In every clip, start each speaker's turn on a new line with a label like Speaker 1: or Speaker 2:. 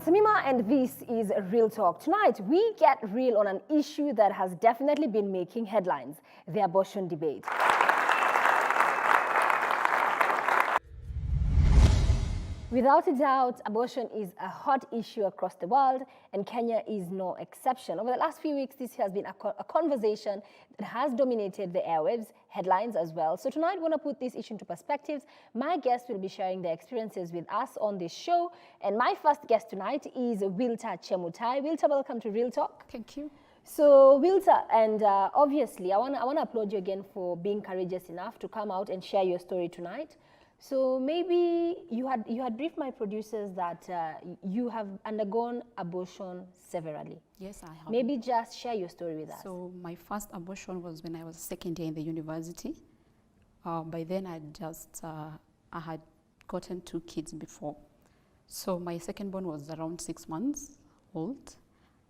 Speaker 1: I'm Tamima and this is Real Talk. Tonight, we get real on an issue that has definitely been making headlines, the abortion debate. Without a doubt, abortion is a hot issue across the world, and Kenya is no exception. Over the last few weeks, this has been a conversation that has dominated the airwaves, headlines as well. So tonight, we want to put this issue into perspectives. My guests will be sharing their experiences with us on this show, and my first guest tonight is Wilta Chemutai. Wilta, welcome to Real Talk.
Speaker 2: Thank you.
Speaker 1: So Wilta, and obviously, I want to applaud you again for being courageous enough to come out and share your story tonight. So maybe you had briefed my producers that you have undergone abortion severally.
Speaker 2: Yes, I have.
Speaker 1: Maybe just share your story with us.
Speaker 2: So my first abortion was when I was second year in the university. By then I had gotten 2 kids before. So my second born was around 6 months old,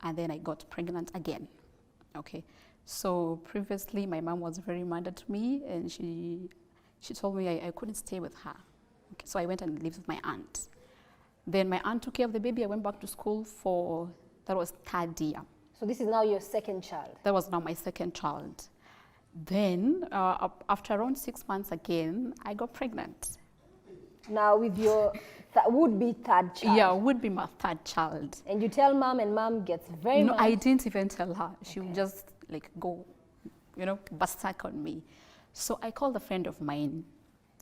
Speaker 2: and then I got pregnant again. Okay. So previously my mom was very mad at me, and she told me I couldn't stay with her. Okay, so I went and lived with my aunt. Then my aunt took care of the baby. I went back to school that was 3rd year.
Speaker 1: So this is now your second child?
Speaker 2: That was now my second child. Then after around 6 months again, I got pregnant.
Speaker 1: Now with your would-be 3rd child?
Speaker 2: Yeah, would be my 3rd child.
Speaker 1: And you tell mom, and mom gets very mad?
Speaker 2: No, I didn't even tell her. She would just like go, berserk on me. So I called a friend of mine,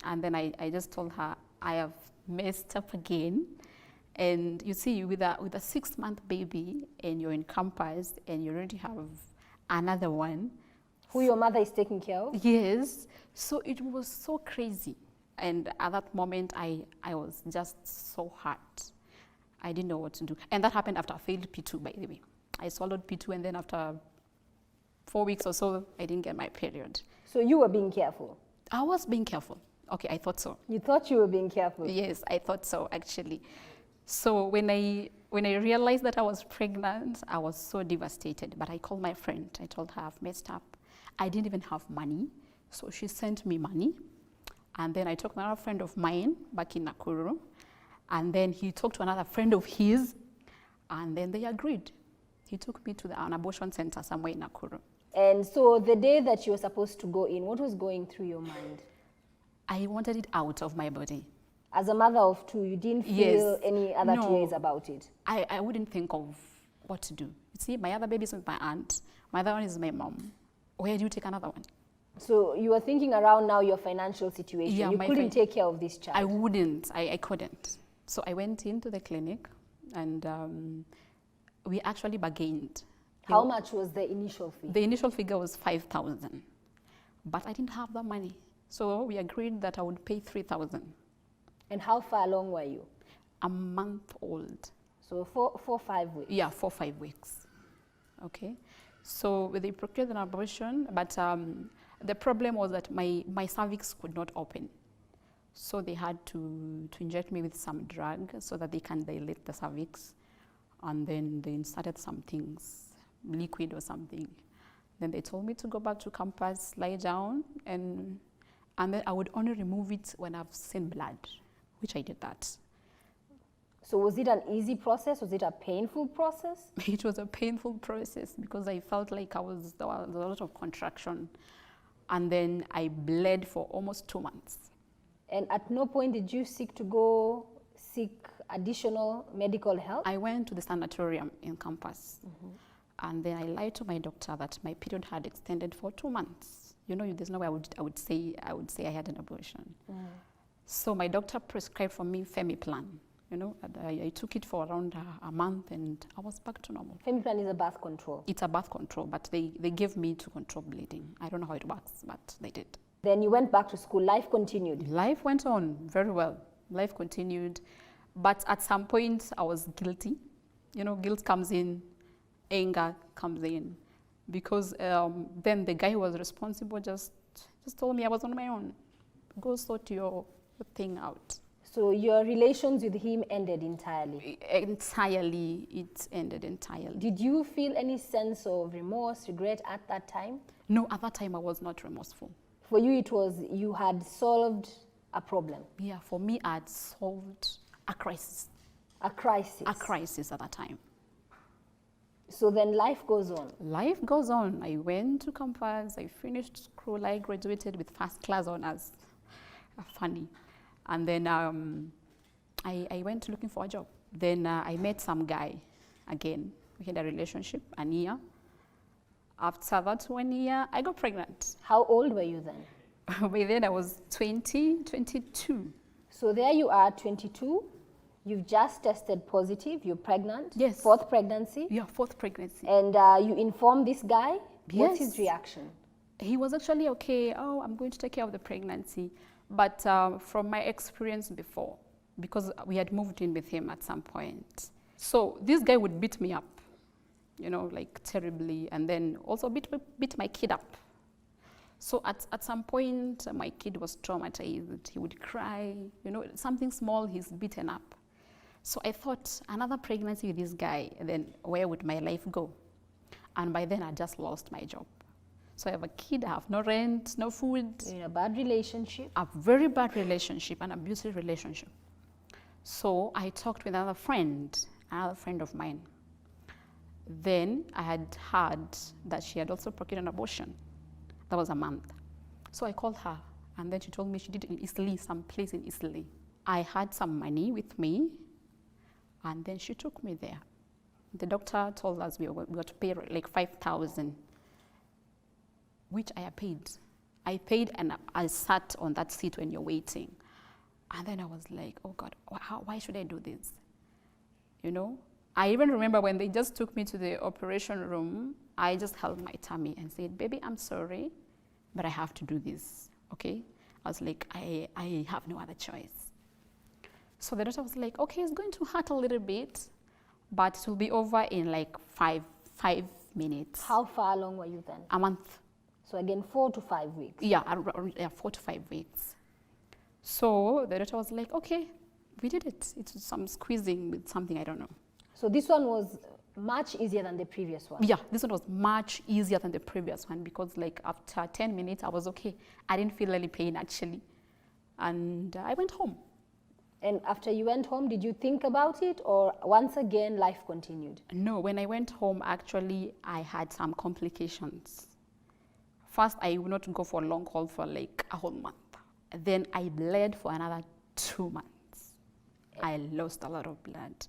Speaker 2: and then I just told her, I have messed up again. And you see, with a 6-month baby, and you're in campus, and you already have another one.
Speaker 1: Who your mother is taking care of?
Speaker 2: Yes. So it was so crazy. And at that moment, I was just so hurt. I didn't know what to do. And that happened after I failed P2, by the way. I swallowed P2, and then after 4 weeks or so, I didn't get my period.
Speaker 1: So you were being careful?
Speaker 2: I was being careful. Okay, I thought so.
Speaker 1: You thought you were being careful?
Speaker 2: Yes, I thought so, actually. So when I realized that I was pregnant, I was so devastated. But I called my friend. I told her I've messed up. I didn't even have money. So she sent me money. And then I talked to another friend of mine back in Nakuru. And then he talked to another friend of his. And then they agreed. He took me to an abortion center somewhere in Nakuru.
Speaker 1: And so the day that you were supposed to go in, what was going through your mind?
Speaker 2: I wanted it out of my body.
Speaker 1: As a mother of 2, you didn't feel any other 2 ways about it?
Speaker 2: I wouldn't think of what to do. You see, my other baby is with my aunt. My other one is my mom. Where do you take another one?
Speaker 1: So you were thinking around now your financial situation.
Speaker 2: Yeah,
Speaker 1: you couldn't take care of this child.
Speaker 2: I wouldn't. I couldn't. So I went into the clinic, and we actually bargained.
Speaker 1: How much was the initial fee?
Speaker 2: The initial figure was 5,000, but I didn't have that money. So we agreed that I would pay 3,000.
Speaker 1: And how far along were you?
Speaker 2: A month old.
Speaker 1: So 4 5 weeks?
Speaker 2: Yeah, 4 5 weeks. Okay. So they procured an abortion, but the problem was that my cervix could not open. So they had to inject me with some drug so that they can dilate the cervix. And then they inserted some things, liquid or something. Then they told me to go back to campus, lie down, and then I would only remove it when I've seen blood, which I did that.
Speaker 1: So was it an easy process? Was it a painful process?
Speaker 2: It was a painful process because I felt like there was a lot of contraction. And then I bled for almost 2 months.
Speaker 1: And at no point did you seek additional medical help?
Speaker 2: I went to the sanatorium in campus. Mm-hmm. And then I lied to my doctor that my period had extended for 2 months. There's no way I would say I had an abortion. Mm. So my doctor prescribed for me Femiplan. I took it for around a month, and I was back to normal.
Speaker 1: Femiplan is a birth control?
Speaker 2: It's a birth control, but they gave me to control bleeding. I don't know how it works, but they did.
Speaker 1: Then you went back to school. Life continued?
Speaker 2: Life went on very well. Life continued. But at some point, I was guilty. Guilt comes in, anger comes in. Because then the guy who was responsible just told me I was on my own. Go sort your thing out.
Speaker 1: So your relations with him ended entirely?
Speaker 2: Entirely, it ended entirely.
Speaker 1: Did you feel any sense of remorse, regret at that time?
Speaker 2: No, at that time I was not remorseful.
Speaker 1: For you, it was you had solved a problem?
Speaker 2: Yeah, for me, I had solved a crisis.
Speaker 1: A crisis.
Speaker 2: A crisis at that time.
Speaker 1: So then life goes on.
Speaker 2: Life goes on. I went to campus, I finished school, I graduated with first class honors. Funny. And then I went looking for a job. Then I met some guy again. We had a relationship, an year. After that 1 year, I got pregnant.
Speaker 1: How old were you then?
Speaker 2: By then I was 22.
Speaker 1: So there you are, 22. You've just tested positive. You're pregnant.
Speaker 2: Yes.
Speaker 1: Fourth pregnancy.
Speaker 2: Yeah, fourth pregnancy.
Speaker 1: And you inform this guy. What's his
Speaker 2: Yes.
Speaker 1: reaction?
Speaker 2: He was actually okay. Oh, I'm going to take care of the pregnancy. But from my experience before, because we had moved in with him at some point. So this guy would beat me up, you know, like terribly, and then also beat my kid up. So at some point, my kid was traumatized. He would cry, you know, something small, he's beaten up. So I thought, another pregnancy with this guy, and then where would my life go? And by then, I just lost my job. So I have a kid, I have no rent, no food.
Speaker 1: You're in a bad relationship.
Speaker 2: A very bad relationship, an abusive relationship. So I talked with another friend of mine. Then I had heard that she had also procured an abortion. That was a month. So I called her, and then she told me she did it in Italy, some place in Italy. I had some money with me, and then she took me there. The doctor told us we were to pay like 5,000, which I paid. I paid, and I sat on that seat when you're waiting. And then I was like, oh God, why should I do this? You know? I even remember when they just took me to the operation room, I just held my tummy and said, baby, I'm sorry, but I have to do this, okay? I was like, I have no other choice. So the doctor was like, okay, it's going to hurt a little bit, but it will be over in like five minutes.
Speaker 1: How far along were you then?
Speaker 2: A month.
Speaker 1: So again, 4 to 5 weeks.
Speaker 2: Yeah, 4 to 5 weeks. So the doctor was like, okay, we did it. It's some squeezing with something, I don't know.
Speaker 1: So this one was much easier than the previous one.
Speaker 2: Yeah, this one was much easier than the previous one because like after 10 minutes, I was okay. I didn't feel any pain actually. And I went home.
Speaker 1: And after you went home, did you think about it, or once again, life continued?
Speaker 2: No, when I went home, actually, I had some complications. First, I would not go for a long haul for like a whole month. Then I bled for another 2 months. I lost a lot of blood.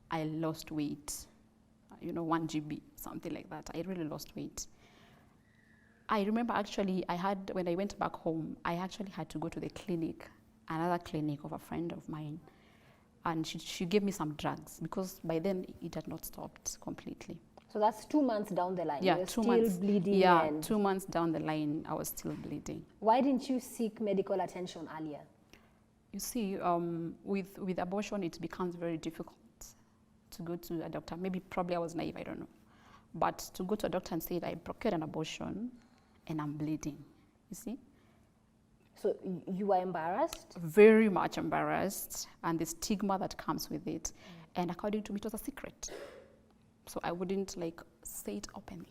Speaker 2: I lost weight, you know, 1 GB, something like that. I really lost weight. I remember actually when I went back home, I actually had to go to the clinic, another clinic of a friend of mine. And she gave me some drugs because by then it had not stopped completely.
Speaker 1: So that's 2 months down the line.
Speaker 2: Yeah,
Speaker 1: You're
Speaker 2: 2
Speaker 1: still
Speaker 2: months.
Speaker 1: bleeding.
Speaker 2: Yeah,
Speaker 1: and
Speaker 2: 2 months down the line, I was still bleeding.
Speaker 1: Why didn't you seek medical attention earlier?
Speaker 2: You see, with abortion, it becomes very difficult to go to a doctor. Probably I was naive, I don't know. But to go to a doctor and say I procured an abortion and I'm bleeding, you see?
Speaker 1: So you were embarrassed?
Speaker 2: Very much embarrassed, and the stigma that comes with it. And according to me, it was a secret. So I wouldn't like say it openly.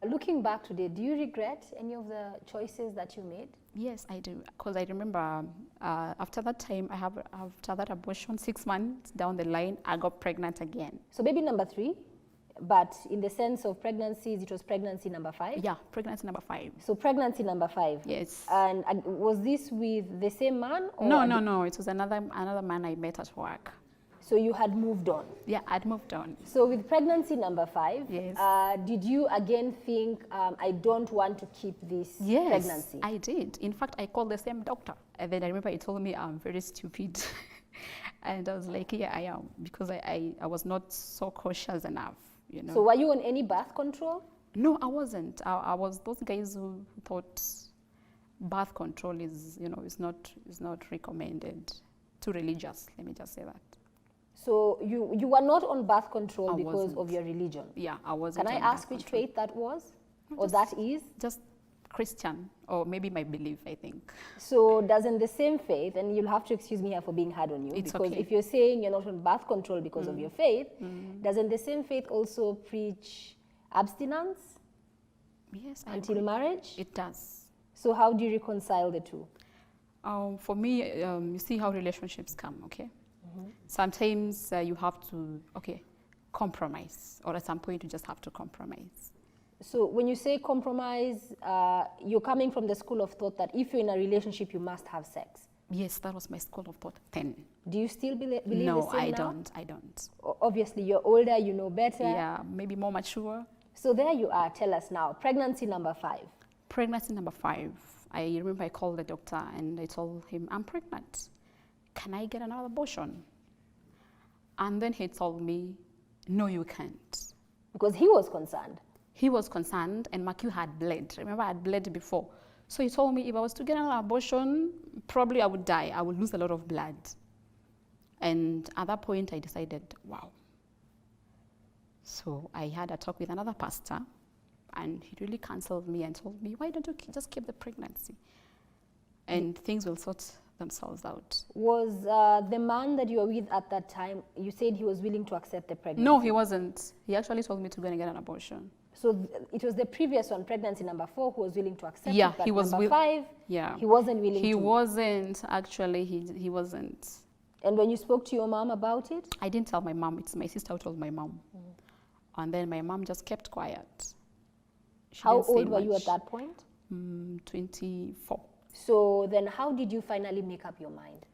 Speaker 1: Looking back today, do you regret any of the choices that you made?
Speaker 2: Yes, I do. Because I remember after that time, after that abortion, 6 months down the line, I got pregnant again.
Speaker 1: So baby number 3, but in the sense of pregnancies, it was pregnancy number 5?
Speaker 2: Yeah, pregnancy number 5.
Speaker 1: So pregnancy number 5?
Speaker 2: Yes.
Speaker 1: And was this with the same man? Or
Speaker 2: No. It was another man I met at work.
Speaker 1: So you had moved on?
Speaker 2: Yeah, I'd moved on.
Speaker 1: So with pregnancy number 5,
Speaker 2: yes.
Speaker 1: Did you again think, I don't want to keep this pregnancy?
Speaker 2: Yes, I did. In fact, I called the same doctor. And then I remember he told me I'm very stupid. And I was like, yeah, I am. Because I was not so cautious enough, you know.
Speaker 1: So were you on any birth control?
Speaker 2: No, I wasn't. I was those guys who thought birth control is not recommended. Too religious, let me just say that.
Speaker 1: So you were not on birth control because
Speaker 2: wasn't.
Speaker 1: of your religion?
Speaker 2: Yeah, I wasn't.
Speaker 1: Can I ask which faith that was? Or that is?
Speaker 2: Just Christian, or maybe my belief, I think.
Speaker 1: So doesn't the same faith, and you'll have to excuse me here for being hard on you,
Speaker 2: It's
Speaker 1: because
Speaker 2: okay.
Speaker 1: if you're saying you're not on birth control because of your faith, doesn't the same faith also preach abstinence
Speaker 2: Yes, I
Speaker 1: until
Speaker 2: agree.
Speaker 1: marriage?
Speaker 2: It does.
Speaker 1: So how do you reconcile the two?
Speaker 2: For me, you see how relationships come, okay? Sometimes you have to, compromise, or at some point you just have to compromise.
Speaker 1: So when you say compromise, you're coming from the school of thought that if you're in a relationship, you must have sex.
Speaker 2: Yes, that was my school of thought then.
Speaker 1: Do you still believe
Speaker 2: No,
Speaker 1: the same
Speaker 2: I
Speaker 1: now?
Speaker 2: don't. I don't.
Speaker 1: Obviously, you're older, you know better.
Speaker 2: Yeah, maybe more mature.
Speaker 1: So there you are. Tell us now. Pregnancy number 5.
Speaker 2: Pregnancy number 5. I remember I called the doctor and I told him, I'm pregnant. Can I get another abortion? And then he told me, no, you can't.
Speaker 1: Because he was concerned.
Speaker 2: He was concerned, and Makiu had bled. Remember, I had bled before. So he told me if I was to get an abortion, probably I would die. I would lose a lot of blood. And at that point, I decided, wow. So I had a talk with another pastor, and he really counseled me and told me, why don't you just keep the pregnancy? And things will sort themselves out.
Speaker 1: Was the man that you were with at that time, you said he was willing to accept the pregnancy?
Speaker 2: No, he wasn't. He actually told me to go and get an abortion.
Speaker 1: So it was the previous one, pregnancy number 4, who was willing to accept
Speaker 2: Yeah,
Speaker 1: it, but
Speaker 2: he was
Speaker 1: number 5,
Speaker 2: yeah,
Speaker 1: he wasn't willing to.
Speaker 2: He wasn't, actually, he wasn't.
Speaker 1: And when you spoke to your mom about it?
Speaker 2: I didn't tell my mom. It's my sister who told my mom. And then my mom just kept quiet.
Speaker 1: How old were you at that point?
Speaker 2: 24.
Speaker 1: So then how did you finally make up your mind?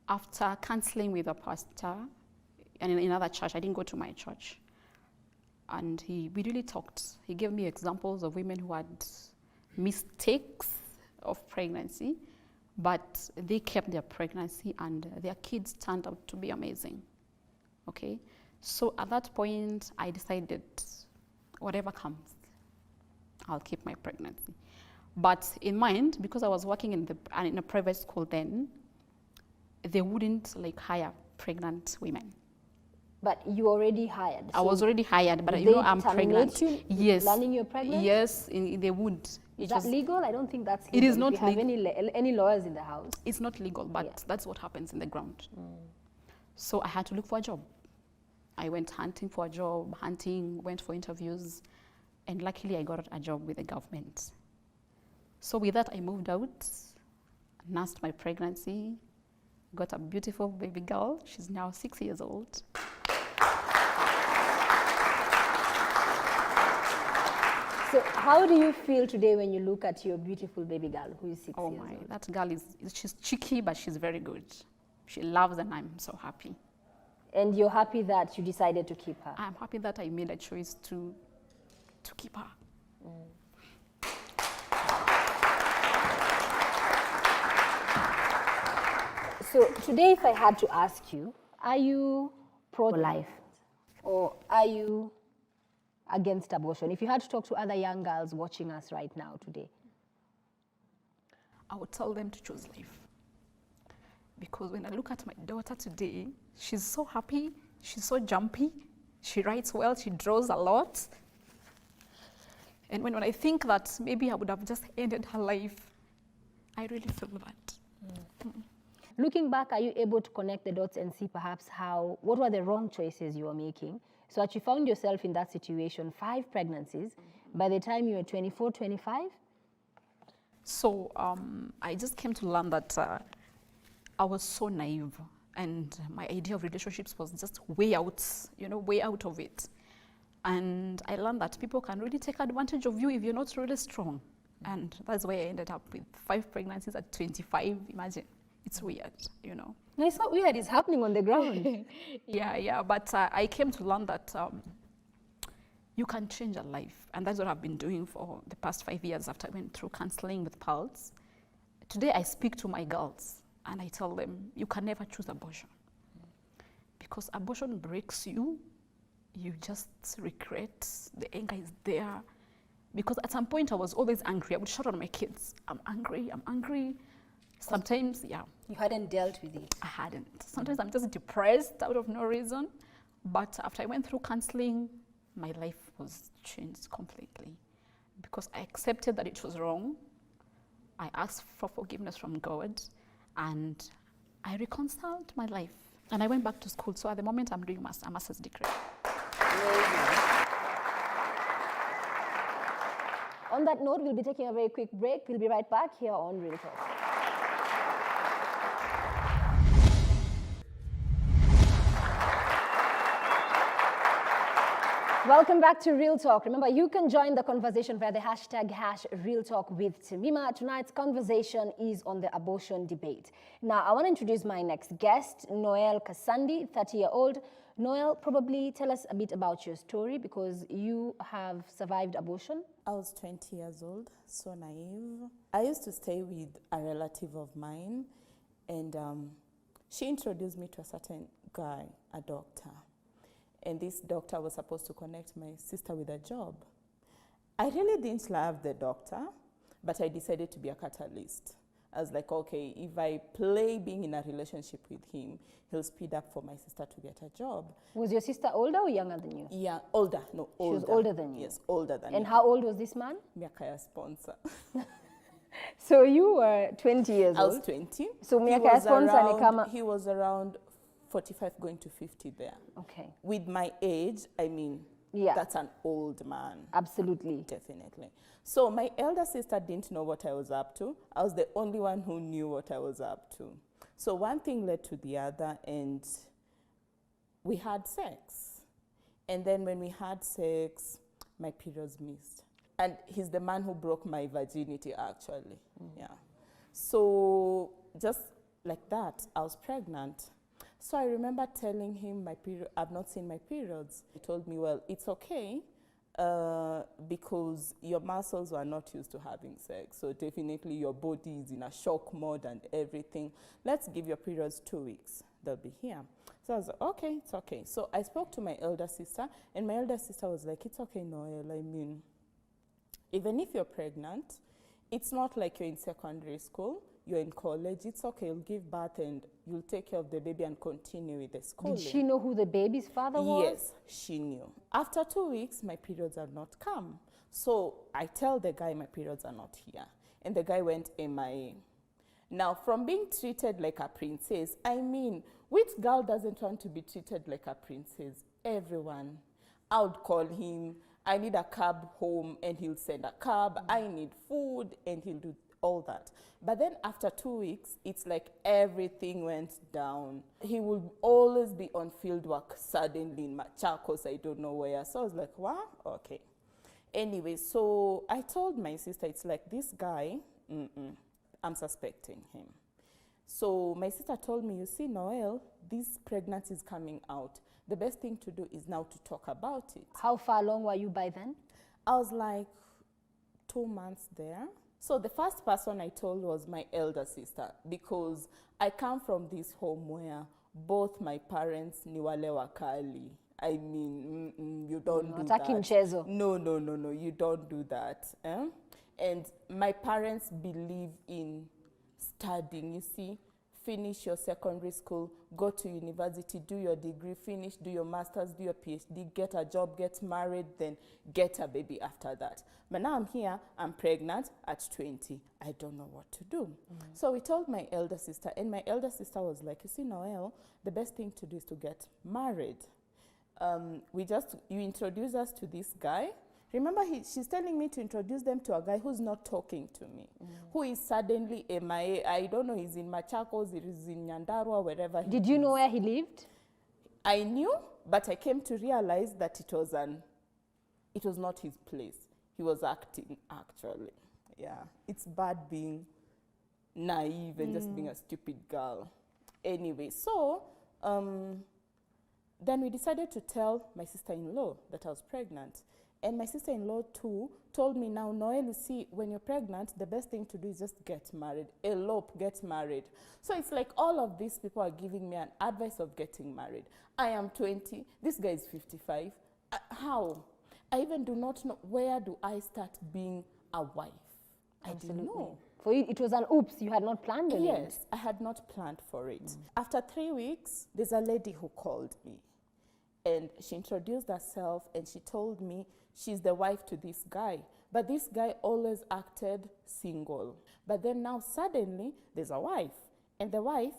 Speaker 2: After counseling with a pastor and in another church, I didn't go to my church. And we really talked. He gave me examples of women who had mistakes of pregnancy, but they kept their pregnancy and their kids turned out to be amazing. Okay? So at that point, I decided whatever comes, I'll keep my pregnancy. But in mind, because I was working in a private school then, they wouldn't hire pregnant women.
Speaker 1: But you already hired.
Speaker 2: I was already hired, but I'm pregnant.
Speaker 1: You,
Speaker 2: yes.
Speaker 1: Learning you're pregnant?
Speaker 2: Yes, they would.
Speaker 1: Is that legal? I don't think that's legal.
Speaker 2: It is not
Speaker 1: legal. If you have any lawyers in the house?
Speaker 2: It's not legal, but that's what happens in the ground. So I had to look for a job. I went hunting for a job, went for interviews, and luckily I got a job with the government. So with that, I moved out, nursed my pregnancy, got a beautiful baby girl. She's now 6 years old.
Speaker 1: So how do you feel today when you look at your beautiful baby girl who is 6 years old?
Speaker 2: That girl she's cheeky, but she's very good. She loves, and I'm so happy.
Speaker 1: And you're happy that you decided to keep her?
Speaker 2: I'm happy that I made a choice to keep her.
Speaker 1: So today, if I had to ask you, are you pro-life or are you against abortion? If you had to talk to other young girls watching us right now today.
Speaker 2: I would tell them to choose life. Because when I look at my daughter today, she's so happy, she's so jumpy, she writes well, she draws a lot. And when I think that maybe I would have just ended her life, I really feel that.
Speaker 1: Looking back, are you able to connect the dots and see perhaps what were the wrong choices you were making so that you found yourself in that situation, 5 pregnancies, by the time you were 24, 25? So
Speaker 2: I just came to learn that I was so naive, and my idea of relationships was just way out, way out of it. And I learned that people can really take advantage of you if you're not really strong. And that's why I ended up with 5 pregnancies at 25, imagine. It's weird,
Speaker 1: No, it's not weird. It's happening on the ground.
Speaker 2: Yeah. But I came to learn that you can change a life. And that's what I've been doing for the past 5 years after I went through counseling with Pulse. Today I speak to my girls and I tell them, you can never choose abortion. Because abortion breaks you. You just regret. The anger is there. Because at some point I was always angry. I would shout at my kids, I'm angry. Sometimes, yeah.
Speaker 1: You hadn't dealt with it?
Speaker 2: I hadn't. Sometimes I'm just depressed out of no reason. But after I went through counseling, my life was changed completely. Because I accepted that it was wrong. I asked for forgiveness from God. And I reconciled my life. And I went back to school. So at the moment, I'm doing a master's degree.
Speaker 1: On that note, we'll be taking a very quick break. We'll be right back here on Real Talk. Welcome back to Real Talk. Remember, you can join the conversation via the hashtag #RealTalkWithTamima. Tonight's conversation is on the abortion debate. Now, I want to introduce my next guest, Noel Kasandi, 30-year-old. Noel, probably tell us a bit about your story because you have survived abortion.
Speaker 3: I was 20 years old, so naive. I used to stay with a relative of mine, and she introduced me to a certain guy, a doctor. And this doctor was supposed to connect my sister with a job. I really didn't love the doctor, but I decided to be a catalyst. I was like, okay, if I play being in a relationship with him, he'll speed up for my sister to get a job.
Speaker 1: Was your sister older or younger than you?
Speaker 3: Yeah, older. No, older.
Speaker 1: She was older than you?
Speaker 3: Yes, older than me.
Speaker 1: And how old was this man?
Speaker 3: Miakaya sponsor.
Speaker 1: So you were 20 years old?
Speaker 3: I was 20.
Speaker 1: So Miakaya sponsor ni kama...
Speaker 3: He was around 45 going to 50 there.
Speaker 1: Okay.
Speaker 3: With my age, I mean,
Speaker 1: yeah,
Speaker 3: that's an old man.
Speaker 1: Absolutely.
Speaker 3: Definitely. So my elder sister didn't know what I was up to. I was the only one who knew what I was up to. So one thing led to the other, and we had sex. And then when we had sex, my periods missed. And he's the man who broke my virginity, actually. Yeah. So just like that, I was pregnant. So I remember telling him I've not seen my periods. He told me, well, it's okay because your muscles were not used to having sex. So definitely your body is in a shock mode and everything. Let's give your periods 2 weeks. They'll be here. So I was like, okay, it's okay. So I spoke to my elder sister, and my elder sister was like, it's okay, Noel. I mean, even if you're pregnant, it's not like you're in secondary school. You're in college, it's okay, you'll give birth and you'll take care of the baby and continue with the schooling.
Speaker 1: Did she know who the baby's father was?
Speaker 3: Yes, she knew. After 2 weeks, my periods had not come. So I tell the guy my periods are not here. And the guy went MIA. Now, from being treated like a princess, I mean, which girl doesn't want to be treated like a princess? Everyone. I would call him, I need a cab home, and he'll send a cab. I need food, and he'll do all that. But then after 2 weeks, it's like everything went down. He would always be on field work suddenly in Machakos, I don't know where. So I was like, what? Okay. Anyway, so I told my sister, it's like this guy, I'm suspecting him. So my sister told me, you see, Noel, this pregnancy is coming out. The best thing to do is now to talk about it.
Speaker 1: How far along were you by then?
Speaker 3: I was like 2 months there. So the first person I told was my elder sister, because I come from this home where both my parents ni wale wakali. I mean, you don't do that.
Speaker 1: Mchezo.
Speaker 3: No, you don't do that. And my parents believe in studying, you see. Finish your secondary school, go to university, do your degree, finish, do your master's, do your PhD, get a job, get married, then get a baby after that. But now I'm here, I'm pregnant at 20. I don't know what to do. So we told my elder sister, and my elder sister was like, you see, Noel, the best thing to do is to get married. You introduce us to this guy. Remember, she's telling me to introduce them to a guy who's not talking to me, who is suddenly MIA. I don't know, he's in Machakos, he's in Nyandarua, wherever he is.
Speaker 1: Did you know where he lived?
Speaker 3: I knew, but I came to realize that it was not his place. He was acting, actually. Yeah, it's bad being naive and just being a stupid girl. Anyway, so then we decided to tell my sister-in-law that I was pregnant. And my sister-in-law too told me, now, Noel, you see, when you're pregnant, the best thing to do is just get married. Elope, get married. So it's like all of these people are giving me an advice of getting married. I am 20. This guy is 55. How? I even do not know, where do I start being a wife?
Speaker 1: Absolutely.
Speaker 3: I didn't know.
Speaker 1: For you, it was an oops. You had not planned it.
Speaker 3: Yes, I had not planned for it. After 3 weeks, there's a lady who called me. And she introduced herself, and she told me she's the wife to this guy. But this guy always acted single. But then now suddenly there's a wife, and the wife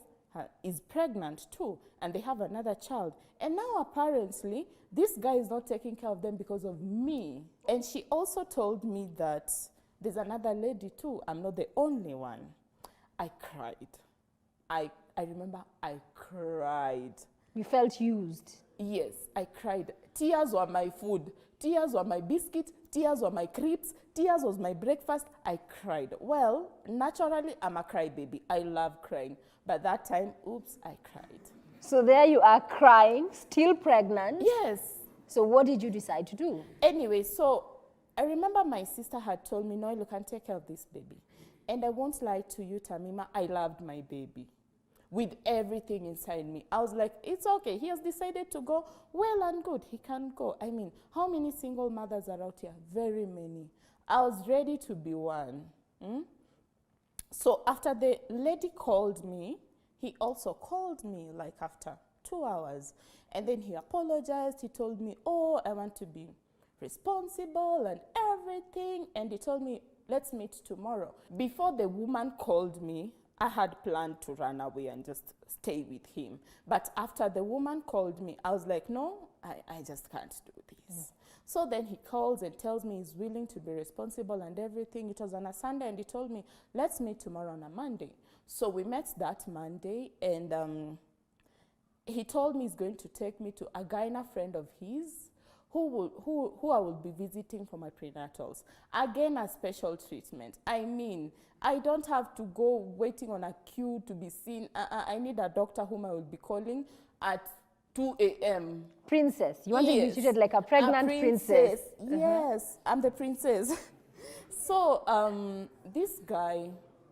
Speaker 3: is pregnant too, and they have another child. And now apparently this guy is not taking care of them because of me. And she also told me that there's another lady too. I'm not the only one. I cried. I remember I cried.
Speaker 1: You felt used.
Speaker 3: Yes, I cried. Tears were my food. Tears were my biscuit. Tears were my crepes. Tears was my breakfast. I cried. Well, naturally, I'm a crybaby. I love crying. But that time, oops, I cried.
Speaker 1: So there you are crying, still pregnant.
Speaker 3: Yes.
Speaker 1: So what did you decide to do?
Speaker 3: Anyway, so I remember my sister had told me, no, you can take care of this baby. And I won't lie to you, Tamima, I loved my baby with everything inside me. I was like, it's okay. He has decided to go. Well and good. He can go. I mean, how many single mothers are out here? Very many. I was ready to be one. So after the lady called me, he also called me like after 2 hours. And then he apologized. He told me, oh, I want to be responsible and everything. And he told me, let's meet tomorrow. Before the woman called me, I had planned to run away and just stay with him. But after the woman called me, I was like, no, I just can't do this. So then he calls and tells me he's willing to be responsible and everything. It was on a Sunday, and he told me, let's meet tomorrow on a Monday. So we met that Monday, and he told me he's going to take me to a gyna friend of his who I will be visiting for my prenatals. Again, a special treatment. I mean, I don't have to go waiting on a queue to be seen. I need a doctor whom I will be calling at 2 a.m.
Speaker 1: Princess. You want to be
Speaker 3: Yes.
Speaker 1: treated like a pregnant princess.
Speaker 3: Yes, I'm the princess. So this guy,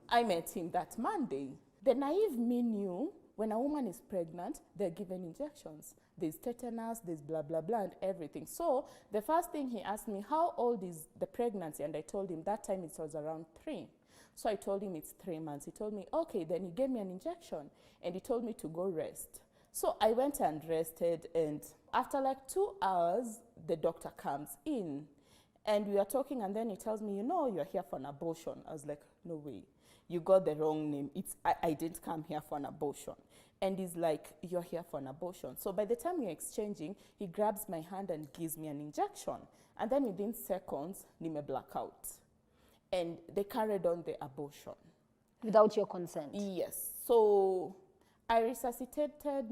Speaker 3: I met him that Monday. The naive me knew when a woman is pregnant, they're given injections. There's tetanus, there's blah, blah, blah, and everything. So the first thing he asked me, how old is the pregnancy? And I told him that time it was around 3. So I told him it's 3 months. He told me, okay. Then he gave me an injection, and he told me to go rest. So I went and rested, and after like 2 hours, the doctor comes in. And we are talking, and then he tells me, you know, you're here for an abortion. I was like, no way. You got the wrong name. I didn't come here for an abortion. And he's like, you're here for an abortion. So by the time we're exchanging, he grabs my hand and gives me an injection. And then within seconds, Nime blackout. And they carried on the abortion.
Speaker 1: Without your consent?
Speaker 3: Yes. So I resuscitated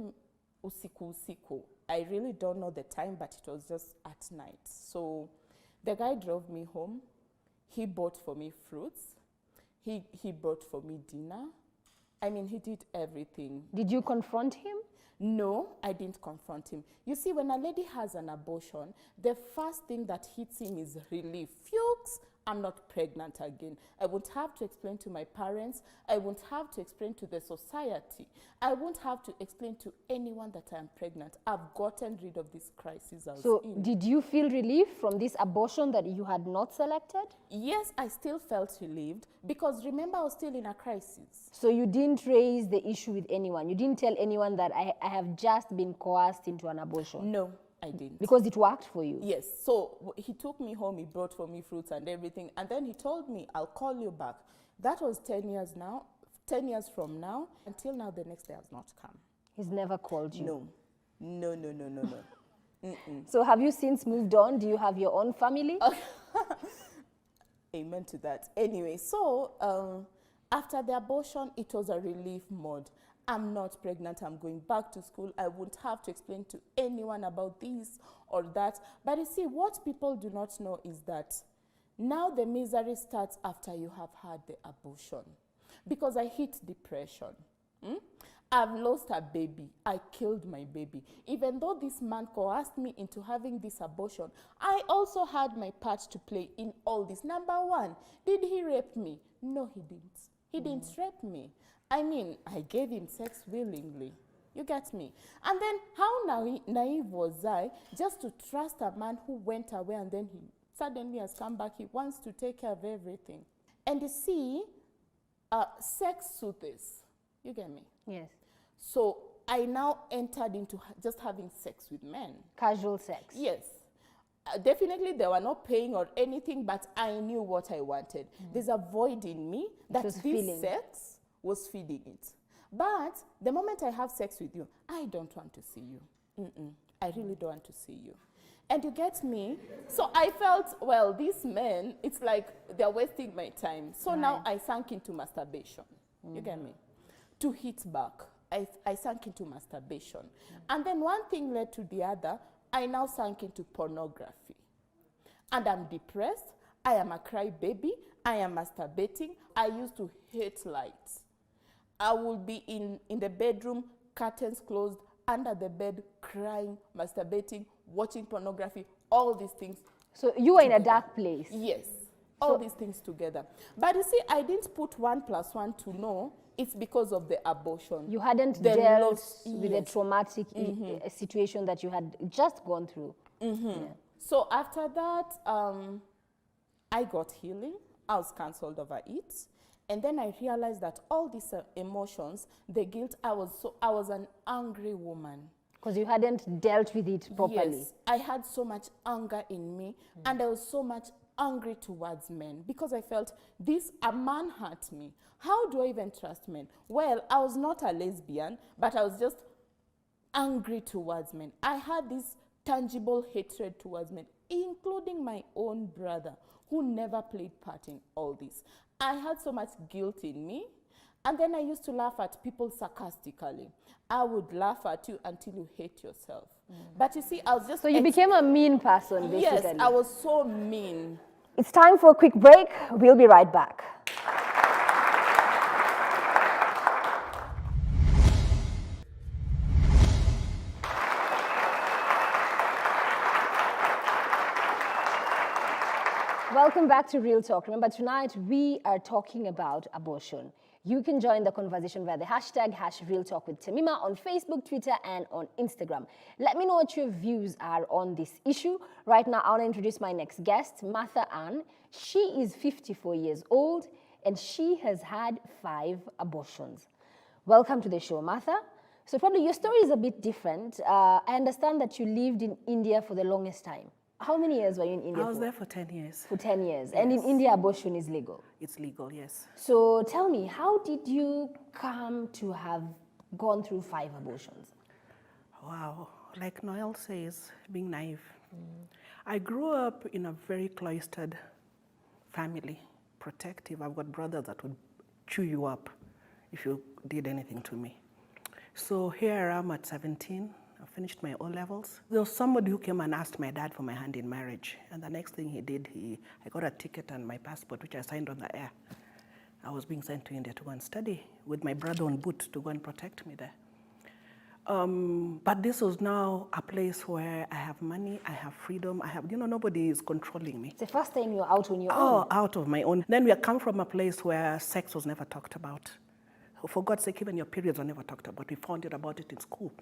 Speaker 3: usiku. I really don't know the time, but it was just at night. So the guy drove me home. He bought for me fruits. He bought for me dinner. I mean, he did everything.
Speaker 1: Did you confront him?
Speaker 3: No, I didn't confront him. You see, when a lady has an abortion, the first thing that hits him is relief. Fuchs, I'm not pregnant again. I won't have to explain to my parents. I won't have to explain to the society. I won't have to explain to anyone that I'm pregnant. I've gotten rid of this crisis I was
Speaker 1: So
Speaker 3: in.
Speaker 1: did you feel relief from this abortion that you had not selected?
Speaker 3: Yes, I still felt relieved because remember I was still in a crisis.
Speaker 1: So you didn't raise the issue with anyone? You didn't tell anyone that I have just been coerced into an abortion?
Speaker 3: No, I didn't.
Speaker 1: Because it worked for you?
Speaker 3: Yes, so he took me home, he brought for me fruits and everything, and then he told me, I'll call you back. That was 10 years now, 10 years from now. Until now, the next day has not come.
Speaker 1: He's never called you?
Speaker 3: No.
Speaker 1: So have you since moved on? Do you have your own family?
Speaker 3: Amen to that. Anyway, so after the abortion, it was a relief mode. I'm not pregnant, I'm going back to school. I won't have to explain to anyone about this or that. But you see, what people do not know is that now the misery starts after you have had the abortion. Because I hit depression. I've lost a baby. I killed my baby. Even though this man coerced me into having this abortion, I also had my part to play in all this. Number one, did he rape me? No, he didn't. He didn't rape me. I mean, I gave him sex willingly. You get me? And then how naive was I just to trust a man who went away and then he suddenly has come back. He wants to take care of everything. And you see, sex soothes. You get me?
Speaker 1: Yes.
Speaker 3: So I now entered into just having sex with men.
Speaker 1: Casual sex?
Speaker 3: Yes. Definitely they were not paying or anything, but I knew what I wanted. There's a void in me that this sex was feeding it. But the moment I have sex with you, I don't want to see you. I really don't want to see you. And you get me? So I felt, well, these men, it's like they're wasting my time. So now I sank into masturbation. You get me? To hit back, I sank into masturbation. And then one thing led to the other. I now sank into pornography. And I'm depressed. I am a crybaby. I am masturbating. I used to hate lights. I will be in the bedroom, curtains closed, under the bed, crying, masturbating, watching pornography, all these things.
Speaker 1: So you were in a dark place.
Speaker 3: Yes, all these things together. But you see, I didn't put 1 + 1 to know it's because of the abortion.
Speaker 1: You hadn't
Speaker 3: The
Speaker 1: dealt
Speaker 3: loss,
Speaker 1: with the
Speaker 3: yes.
Speaker 1: traumatic situation that you had just gone through. Yeah.
Speaker 3: So after that, I got healing. I was cancelled over it. And then I realized that all these emotions, the guilt, I was an angry woman.
Speaker 1: Because you hadn't dealt with it properly.
Speaker 3: Yes, I had so much anger in me, and I was so much angry towards men because I felt a man hurt me. How do I even trust men? Well, I was not a lesbian, but I was just angry towards men. I had this tangible hatred towards men, including my own brother, who never played part in all this. I had so much guilt in me, and then I used to laugh at people sarcastically. I would laugh at you until you hate yourself. But you see, I was just...
Speaker 1: So you became a mean person, basically.
Speaker 3: Yes, I was so mean.
Speaker 1: It's time for a quick break. We'll be right back. Welcome back to Real Talk. Remember, tonight we are talking about abortion. You can join the conversation via the hashtag #RealTalk with Tamima on Facebook, Twitter, and on Instagram. Let me know what your views are on this issue. Right now, I want to introduce my next guest, Martha Ann. She is 54 years old, and she has had 5 abortions. Welcome to the show, Martha. So probably your story is a bit different. I understand that you lived in India for the longest time. How many years were you in India
Speaker 4: I was there for 10 years.
Speaker 1: For 10 years. And in India, abortion is legal.
Speaker 4: It's legal, yes.
Speaker 1: So tell me, how did you come to have gone through 5 abortions?
Speaker 4: Wow. Like Noel says, being naive. I grew up in a very cloistered family, protective. I've got brothers that would chew you up if you did anything to me. So here I am at 17. I finished my O-levels. There was somebody who came and asked my dad for my hand in marriage. And the next thing he did, I got a ticket and my passport, which I signed on the air. I was being sent to India to go and study with my brother on boot to go and protect me there. But this was now a place where I have money, I have freedom, nobody is controlling me.
Speaker 1: It's the first time you're out on your own.
Speaker 4: Oh, out of my own. Then we come from a place where sex was never talked about. For God's sake, even your periods were never talked about. We found out about it in school.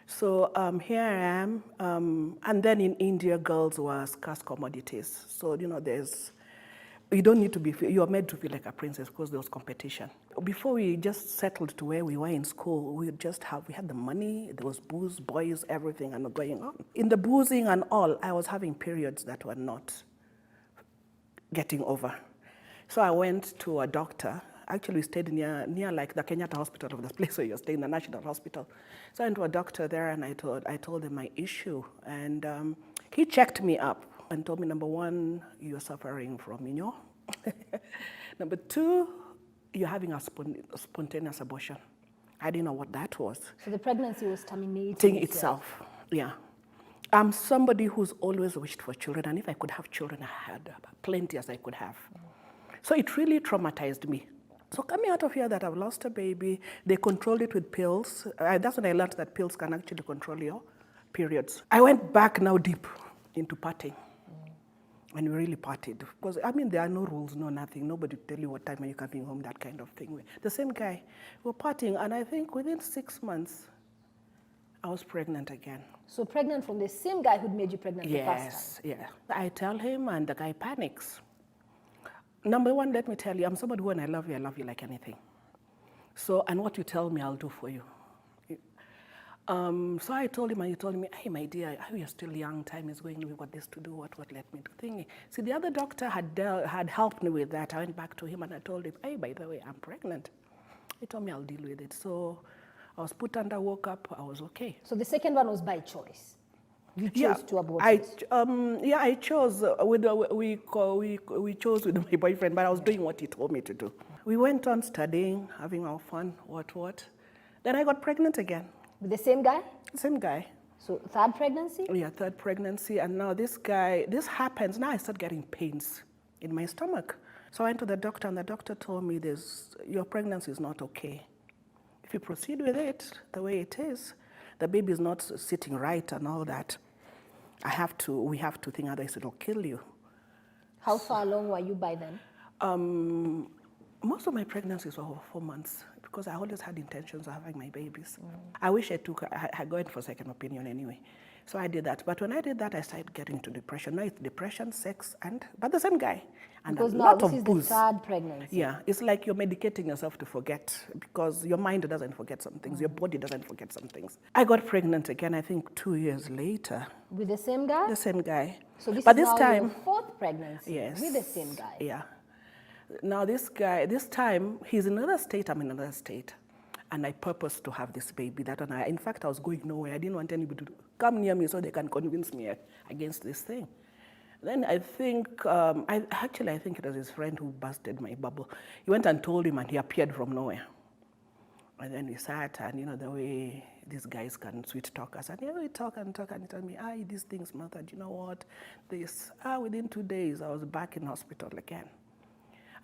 Speaker 4: So here I am, and then in India, girls were scarce commodities. So, you don't need to be, you're made to feel like a princess because there was competition. Before we just settled to where we were in school, we had the money, there was booze, boys, everything and going on. In the boozing and all, I was having periods that were not getting over. So I went to a doctor. Actually, we stayed near like the Kenyatta hospital of the place where you're staying, the National Hospital. So I went to a doctor there and I told him my issue. And he checked me up and told me, number 1, you're suffering from minyoo. Number 2, you're having a spontaneous abortion. I didn't know what that was.
Speaker 1: So the pregnancy was terminating
Speaker 4: itself. Yeah. I'm somebody who's always wished for children. And if I could have children, I had plenty as I could have. So it really traumatized me. So coming out of here that I've lost a baby, they controlled it with pills. That's when I learned that pills can actually control your periods. I went back now deep into partying. And we really partied. Because, there are no rules, no nothing. Nobody will tell you what time are you coming home, that kind of thing. The same guy, we were partying, and I think within 6 months, I was pregnant again.
Speaker 1: So pregnant from the same guy who'd made you pregnant the first time?
Speaker 4: Yes, yeah. I tell him, and the guy panics. Number 1, let me tell you, I'm somebody who, when I love you like anything. So, and what you tell me, I'll do for you. So I told him, and he told me, hey, my dear, you're still young, time is going, we've got this to do, what let me do thingy. See, the other doctor had helped me with that. I went back to him and I told him, hey, by the way, I'm pregnant. He told me I'll deal with it. So I was put under, woke up, I was okay.
Speaker 1: So the second one was by choice? You chose to abort it?
Speaker 4: I chose. We chose with my boyfriend, but I was doing what he told me to do. We went on studying, having our fun, what. Then I got pregnant again.
Speaker 1: With the same guy?
Speaker 4: Same guy.
Speaker 1: So third pregnancy?
Speaker 4: Yeah, third pregnancy. And now this happens. Now I start getting pains in my stomach. So I went to the doctor, and the doctor told me your pregnancy is not okay. If you proceed with it the way it is, the baby is not sitting right and all that. We have to think, otherwise it'll kill you.
Speaker 1: How far along were you by then?
Speaker 4: Most of my pregnancies were over 4 months because I always had intentions of having my babies. I wish I got for second opinion anyway. So I did that. But when I did that, I started getting into depression. Now it's depression, sex, but the same guy. And
Speaker 1: Because
Speaker 4: a
Speaker 1: now
Speaker 4: lot
Speaker 1: this
Speaker 4: of
Speaker 1: is
Speaker 4: booze.
Speaker 1: the third pregnancy.
Speaker 4: Yeah, it's like you're medicating yourself to forget because your mind doesn't forget some things, your body doesn't forget some things. I got pregnant again, I think 2 years later.
Speaker 1: With the same guy?
Speaker 4: The same guy.
Speaker 1: So this
Speaker 4: but
Speaker 1: is
Speaker 4: this
Speaker 1: now
Speaker 4: time,
Speaker 1: your fourth pregnancy
Speaker 4: yes,
Speaker 1: with the same guy.
Speaker 4: Yeah. Now this guy, this time, he's in another state, I'm in another state. And I purposed to have this baby. In fact, I was going nowhere. I didn't want anybody to come near me so they can convince me against this thing. Then I think, I think it was his friend who busted my bubble. He went and told him, and he appeared from nowhere. And then we sat, and the way these guys can sweet talk us, and we talk, and he told me, these things, Martha, do you know what? Within 2 days, I was back in hospital again.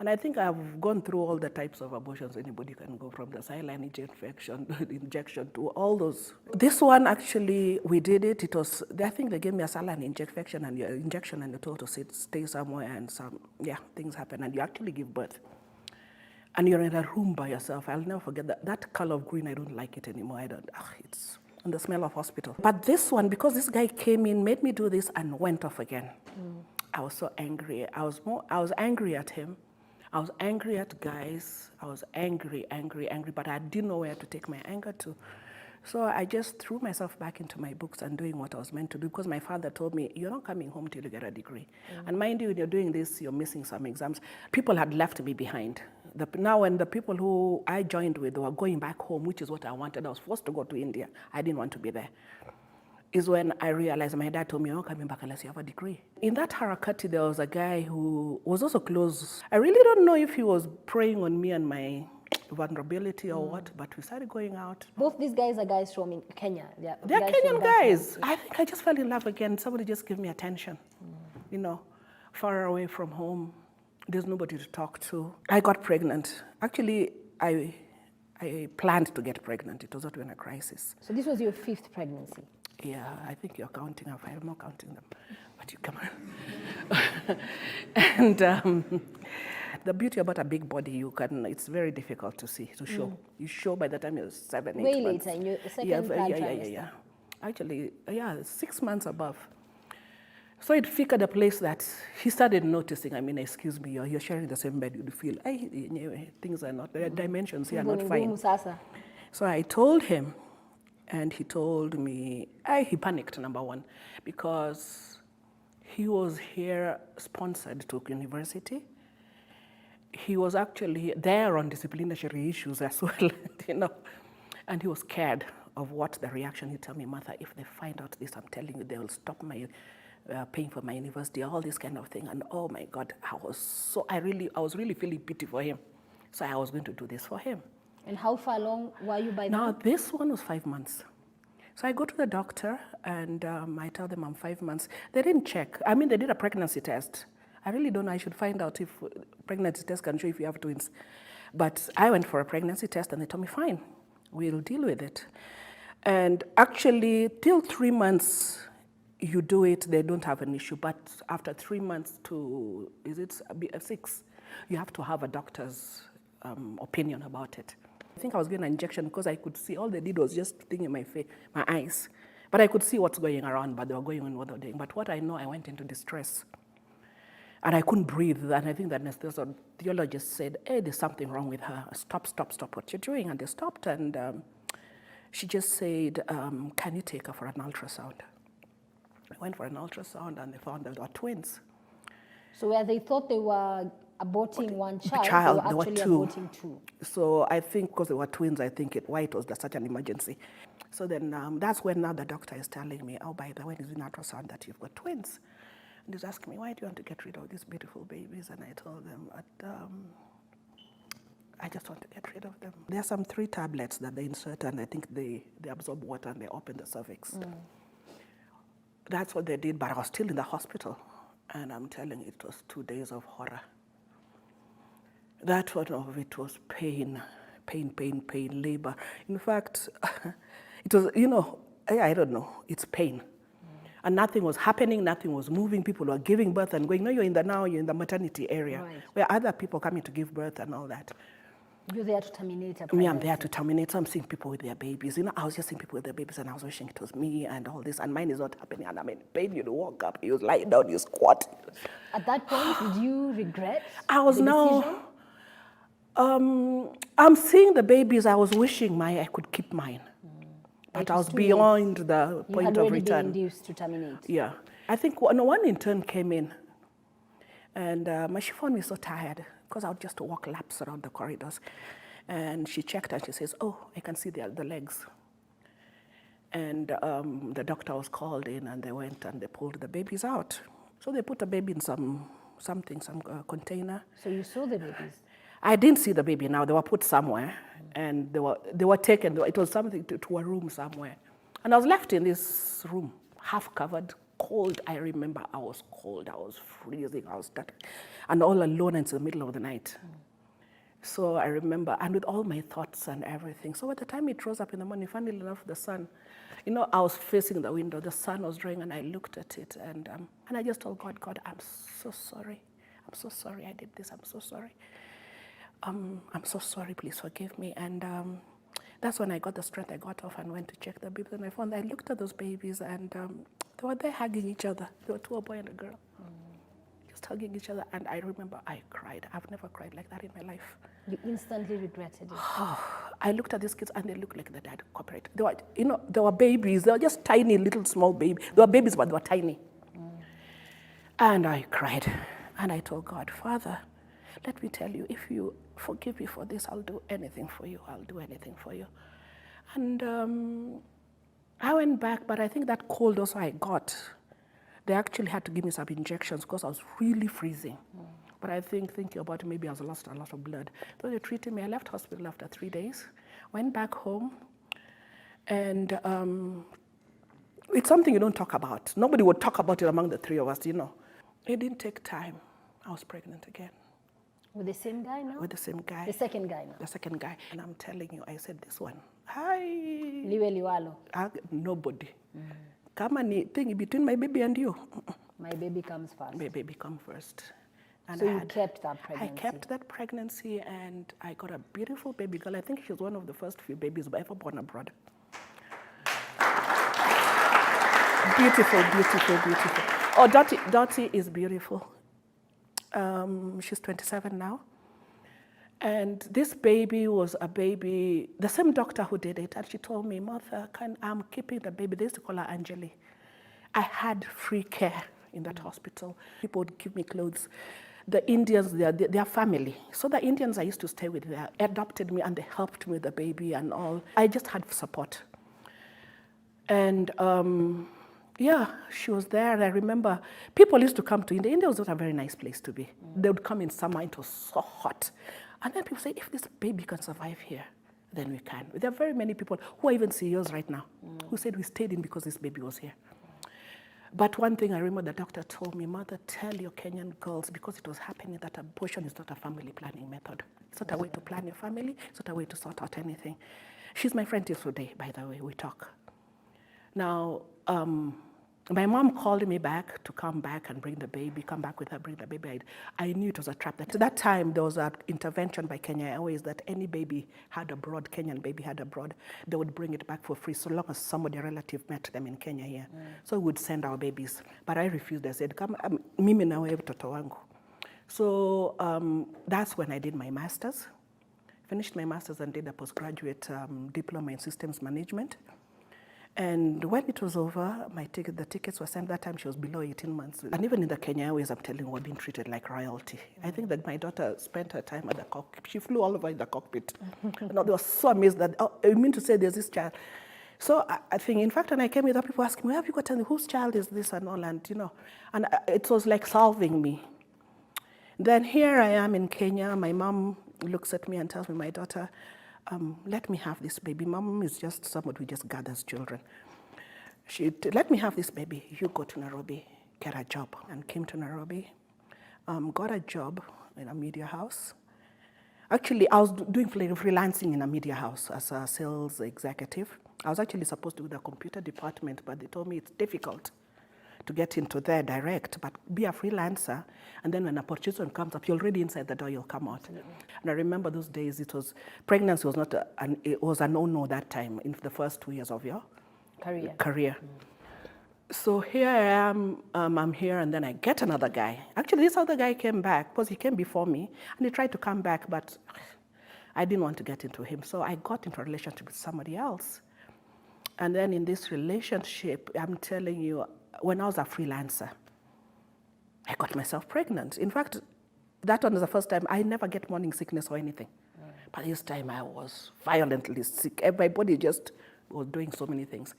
Speaker 4: And I think I've gone through all the types of abortions anybody can go, from the saline injection to all those. This one, actually, we did it. I think they gave me a saline injection and they told us to stay somewhere, and things happen, and you actually give birth. And you're in a room by yourself. I'll never forget that. That color of green, I don't like it anymore. It's and the smell of hospital. But this one, because this guy came in, made me do this and went off again. I was so angry. I was angry at him. I was angry at guys. I was angry, but I didn't know where to take my anger to. So I just threw myself back into my books and doing what I was meant to do, because my father told me, you're not coming home till you get a degree. And mind you, when you're doing this, you're missing some exams. People had left me behind. Now when the people who I joined with were going back home, which is what I wanted, I was forced to go to India. I didn't want to be there. Is when I realized my dad told me, you're not coming back unless you have a degree. In that Harakati, there was a guy who was also close. I really don't know if he was preying on me and my vulnerability or what, but we started going out.
Speaker 1: Both these guys are guys from Kenya.
Speaker 4: They're Kenyan guys. I think I just fell in love again. Somebody just gave me attention. Far away from home. There's nobody to talk to. I got pregnant. Actually, I planned to get pregnant. It was not even a crisis.
Speaker 1: So this was your fifth pregnancy?
Speaker 4: Yeah, I think you're counting. I'm not counting them, but you come on. And the beauty about a big body, it's very difficult to show. You show by the time you're 7, 8 months.
Speaker 1: Way later, in your second, third trimester.
Speaker 4: Yeah. Actually, 6 months above. So it figured a place that he started noticing. I mean, excuse me, you're sharing the same bed. You feel, things are not, the dimensions here are not fine. So I told him, and he told me, he panicked, number one, because he was here sponsored to university. He was actually there on disciplinary issues as well, and he was scared of what the reaction. He told me, Martha, if they find out this, I'm telling you, they will stop my paying for my university, all this kind of thing. And oh my God, I was really feeling pity for him. So I was going to do this for him.
Speaker 1: And how far along were you by
Speaker 4: now?
Speaker 1: Now,
Speaker 4: this one was 5 months. So I go to the doctor, and I tell them I'm 5 months. They didn't check. I mean, they did a pregnancy test. I really don't know. I should find out if pregnancy test can show if you have twins. But I went for a pregnancy test, and they told me, fine, we'll deal with it. And actually, till 3 months, you do it, they don't have an issue. But after 3 months to, 6, you have to have a doctor's opinion about it. I think I was getting an injection because I could see, all they did was just thing in my face, my eyes. But I could see what's going around, but they were going on what they were doing. But what I know, I went into distress. And I couldn't breathe. And I think the anesthesiologist said, hey, there's something wrong with her. Stop what you're doing. And they stopped, and she just said, can you take her for an ultrasound? I went for an ultrasound, and they found that they were twins.
Speaker 1: So where they thought they were aborting one child, they were actually aborting two.
Speaker 4: So I think because they were twins, I think why it was such an emergency. So then that's when now the doctor is telling me, oh, by the way, it's an ultrasound that you've got twins. And he's asking me, why do you want to get rid of these beautiful babies? And I told them, I just want to get rid of them. There are some 3 tablets that they insert, and I think they absorb water and they open the cervix. that's what they did, but I was still in the hospital. And I'm telling you, it was 2 days of horror. That one of it was pain, labor. In fact, it was, I don't know, it's pain. And nothing was happening, nothing was moving. People were giving birth and going, no, you're in the maternity area,
Speaker 1: Right.
Speaker 4: where other people coming to give birth and all that.
Speaker 1: You're there to terminate a
Speaker 4: Me,
Speaker 1: pregnancy.
Speaker 4: I'm there to terminate. So I'm seeing people with their babies. I was just seeing people with their babies, and I was wishing it was me and all this, and mine is not happening. And I'm in pain. You walk up, you lie down, you squat.
Speaker 1: At that point, did you regret
Speaker 4: I was
Speaker 1: the decision?
Speaker 4: I'm seeing the babies. I was wishing I could keep mine, but
Speaker 1: It
Speaker 4: I
Speaker 1: was
Speaker 4: was
Speaker 1: too
Speaker 4: beyond the
Speaker 1: You
Speaker 4: point
Speaker 1: had
Speaker 4: of
Speaker 1: already been
Speaker 4: return.
Speaker 1: induced to terminate.
Speaker 4: Yeah, I think one intern came in, and she found me so tired because I would just walk laps around the corridors. And she checked and she says, oh, I can see the legs. And the doctor was called in, and they went and they pulled the babies out. So they put the baby in some container.
Speaker 1: So you saw the babies?
Speaker 4: I didn't see the baby now. They were put somewhere, and they were taken. It was something to a room somewhere. And I was left in this room, half covered, cold. I remember I was cold. I was freezing. I was stuck. And all alone in the middle of the night. So I remember, and with all my thoughts and everything. So by the time it rose up in the morning, funnily enough, the sun, I was facing the window. The sun was drawing, and I looked at it, and I just told God, I'm so sorry. I'm so sorry I did this. I'm so sorry. I'm so sorry. Please forgive me. And that's when I got the strength. I got off and went to check the babies, and I looked at those babies, and they were there hugging each other. They were two, a boy and a girl. Just hugging each other, and I remember I cried. I've never cried like that in my life.
Speaker 1: You instantly regretted it.
Speaker 4: I looked at these kids, and they looked like the dad cooperated. They were babies. They were just tiny, little, small babies. They were babies, but they were tiny. And I cried, and I told God, Father, let me tell you, if you forgive me for this, I'll do anything for you. I'll do anything for you. And I went back, but I think that cold also I got. They actually had to give me some injections because I was really freezing. But I think, thinking about it, maybe I lost a lot of blood. So they treated me. I left hospital after 3 days, went back home, and it's something you don't talk about. Nobody would talk about it among the three of us, It didn't take time. I was pregnant again.
Speaker 1: With the same guy now?
Speaker 4: With the same guy.
Speaker 1: The second guy now?
Speaker 4: The second guy. And I'm telling you, I said this one. Hi.
Speaker 1: Liwe liwalo.
Speaker 4: Nobody. Kama ni thing between my baby and you.
Speaker 1: My baby comes first.
Speaker 4: My baby come first. And
Speaker 1: so you kept that pregnancy?
Speaker 4: I kept that pregnancy, and I got a beautiful baby girl. I think she was one of the first few babies ever born abroad. Beautiful, beautiful, beautiful. Oh, Dottie is beautiful. She's 27 now. And this baby was a baby, the same doctor who did it, and she told me, Martha, I'm keeping the baby. They used to call her Angeli. I had free care in that hospital. People would give me clothes. The Indians, their family. So the Indians I used to stay with, they adopted me, and they helped me with the baby and all. I just had support. And yeah, she was there. And I remember people used to come to India. India was not a very nice place to be. They would come in summer. It was so hot. And then people say, if this baby can survive here, then we can. There are very many people who are even CEOs right now who said we stayed in because this baby was here. But one thing I remember the doctor told me, Mother, tell your Kenyan girls, because it was happening, that abortion is not a family planning method. It's not a way to plan your family. It's not a way to sort out anything. She's my friend till today, by the way. We talk. Now, my mom called me back to come back and bring the baby, come back with her, bring the baby. I knew it was a trap. At that time, there was an intervention by Kenya Airways that any baby had abroad, Kenyan baby had abroad, they would bring it back for free so long as somebody, a relative, met them in Kenya here. So we would send our babies. But I refused. I said, come, mimi na wewe mtoto wangu. So that's when I did my master's. Finished my master's and did a postgraduate diploma in systems management. And when it was over, the tickets were sent. That time she was below 18 months. And even in the Kenya Airways, I'm telling you, we're being treated like royalty. I think that my daughter spent her time at the cockpit. She flew all over in the cockpit. They were so amazed that, oh, you mean to say there's this child? So I think, in fact, when I came here, people asking me, where have you gotten, whose child is this and all? And, and it was like solving me. Then here I am in Kenya. My mom looks at me and tells me, my daughter, let me have this baby. Mom is just somebody who just gathers children. Let me have this baby. You go to Nairobi, get a job. And came to Nairobi, got a job in a media house. Actually, I was doing freelancing in a media house as a sales executive. I was actually supposed to do the computer department, but they told me it's difficult to get into there direct, but be a freelancer, and then when a opportunity comes up, you're already inside the door, you'll come out. Absolutely. And I remember those days, pregnancy was not, it was a no-no that time in the first 2 years of your career. So here I am, I'm here, and then I get another guy. Actually, this other guy came back, because he came before me, and he tried to come back, but I didn't want to get into him. So I got into a relationship with somebody else. And then in this relationship, I'm telling you, when I was a freelancer, I got myself pregnant. In fact, that one was the first time. I never get morning sickness or anything. But this time I was violently sick. My body just was doing so many things.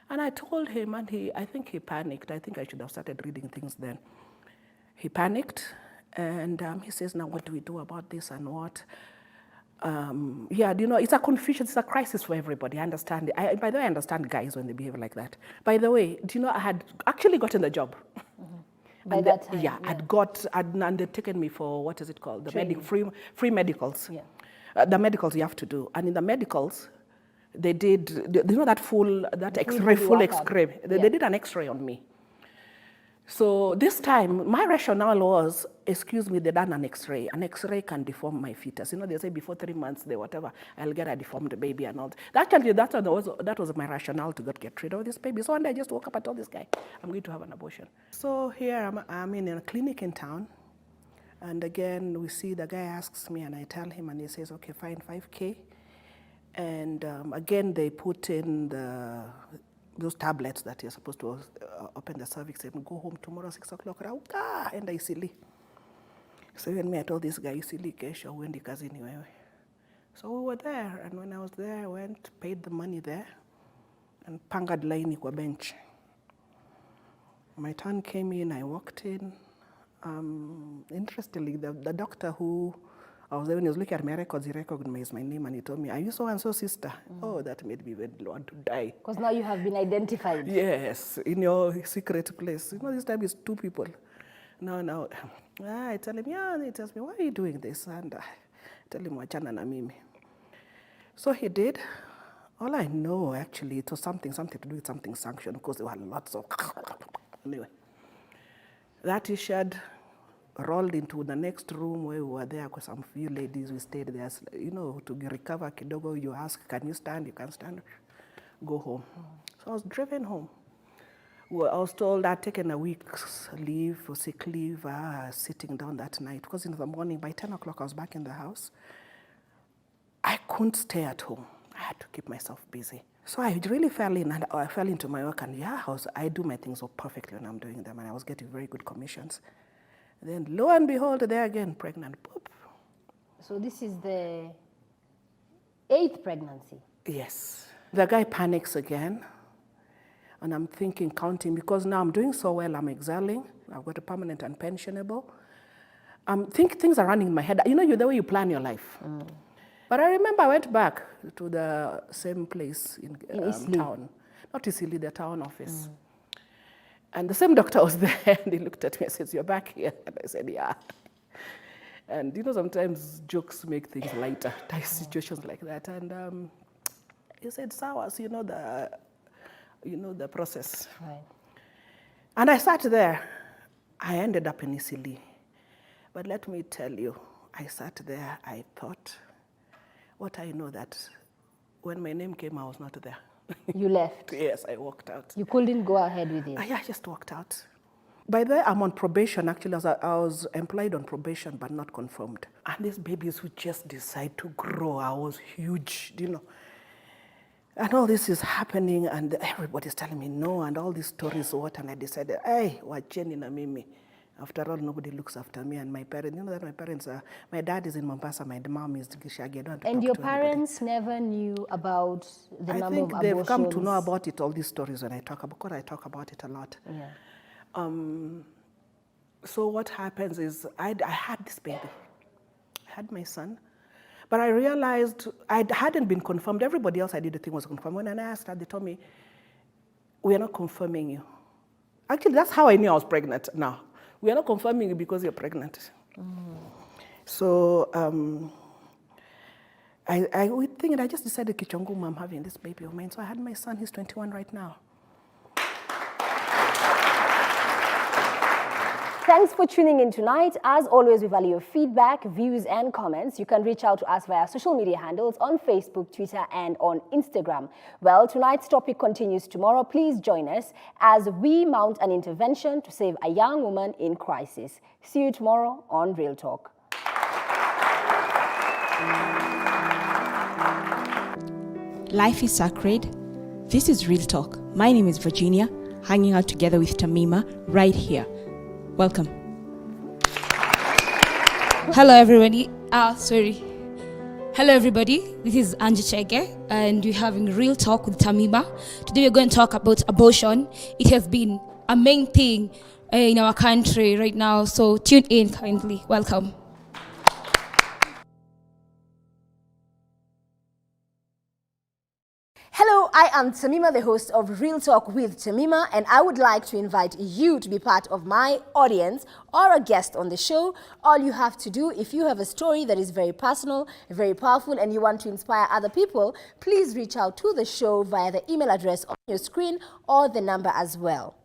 Speaker 4: And I told him, and I think he panicked. I think I should have started reading things then. He panicked, and he says, now what do we do about this and what? Yeah, you know, it's a confusion, it's a crisis for everybody. I understand. By the way, I understand guys when they behave like that. By the way, do you know, I had actually gotten the job.
Speaker 1: By that time?
Speaker 4: Yeah, and they'd taken me for, what is it called? The free medicals.
Speaker 1: Yeah.
Speaker 4: The medicals you have to do. And in the medicals, they did, you know, full X-ray. They did an X-ray on me. So this time, my rationale was, excuse me, they done an X-ray. An X-ray can deform my fetus. You know, they say before 3 months, whatever, I'll get a deformed baby and all. Actually, that was my rationale to get rid of this baby. So one day I just woke up and told this guy, I'm going to have an abortion. So here I'm in a clinic in town. And again, we see the guy asks me, and I tell him, and he says, okay, fine, 5K. And again, they put in those tablets that you're supposed to open the cervix and go home tomorrow 6 o'clock. Rauka, and I silly. So even me, I told this guy, silly kesho, wendi kazini wewe. So we were there, and when I was there, I went, paid the money there, and pangad laini kwa bench. My turn came in, I walked in. Interestingly, the doctor who when he was looking at my records, he recognized my name and he told me, are you so-and-so sister? Oh, that made me want to die.
Speaker 1: Because now you have been identified.
Speaker 4: Yes, in your secret place. You know, this time it's 2 people. Now, I tell him, yeah, and he tells me, why are you doing this? And I tell him, wachana na mimi. So he did. All I know, actually, it was something to do with something sanctioned, because there were lots of... Anyway, that issued, rolled into the next room where we were there with some few ladies. We stayed there, you know, to recover kidogo. You ask, can you stand? You can stand. Go home. So I was driven home. Well, I was told I'd taken a week's leave, or sick leave, sitting down that night. Because in the morning, by 10 o'clock, I was back in the house. I couldn't stay at home. I had to keep myself busy. So I really fell into my work, and yeah, I do my things so perfectly when I'm doing them, and I was getting very good commissions. Then, lo and behold, there again, pregnant. Boop.
Speaker 1: So this is the 8th pregnancy?
Speaker 4: Yes. The guy panics again. And I'm thinking, counting, because now I'm doing so well, I'm excelling. I've got a permanent and pensionable. Things are running in my head. You know, the way you plan your life. But I remember I went back to the same place in town. Not Isili, the town office. And the same doctor was there, and he looked at me and says, you're back here? And I said, yeah. And you know, sometimes jokes make things lighter, situations like that. And he said, Sawa, so you know the process.
Speaker 1: Right.
Speaker 4: And I sat there. I ended up in Isili. But let me tell you, I sat there, I thought, what I know that when my name came, I was not there.
Speaker 1: You left?
Speaker 4: Yes, I walked out.
Speaker 1: You couldn't go ahead with it?
Speaker 4: Yeah, I just walked out. By the way, I'm on probation. Actually, I was employed on probation, but not confirmed. And these babies would just decide to grow. I was huge, you know. And all this is happening, and everybody's telling me no, and all these stories, what, and I decided, hey, wacheni na mimi. After all, nobody looks after me and my parents. You know that my parents are, my dad is in Mombasa, my mom is Gishagi. I don't have to
Speaker 1: And
Speaker 4: talk
Speaker 1: your
Speaker 4: to
Speaker 1: parents never knew about the number of abortions?
Speaker 4: I think they've come to know about it, all these stories when I talk about, because I talk about it a lot.
Speaker 1: Yeah.
Speaker 4: So what happens is, I had this baby. I had my son. But I realized I hadn't been confirmed. Everybody else I did the thing was confirmed. When I asked her, they told me, we are not confirming you. Actually, that's how I knew I was pregnant now. We are not confirming you because you're pregnant. So I would think, and I just decided, Kichonguma, I'm having this baby of mine. So I had my son, he's 21 right now.
Speaker 1: Thanks for tuning in tonight. As always, we value your feedback, views, and comments. You can reach out to us via social media handles on Facebook, Twitter, and on Instagram. Well, tonight's topic continues tomorrow. Please join us as we mount an intervention to save a young woman in crisis. See you tomorrow on Real Talk.
Speaker 5: Life is sacred. This is Real Talk. My name is Virginia, hanging out together with Tamima right here. Welcome.
Speaker 6: Hello everybody. Hello everybody. This is Angie Chege and we're having Real Talk with Tamima. Today we're going to talk about abortion. It has been a main thing in our country right now, so tune in kindly. Welcome.
Speaker 1: Hello, I am Tamima, the host of Real Talk with Tamima, and I would like to invite you to be part of my audience or a guest on the show. All you have to do, if you have a story that is very personal, very powerful, and you want to inspire other people, please reach out to the show via the email address on your screen or the number as well.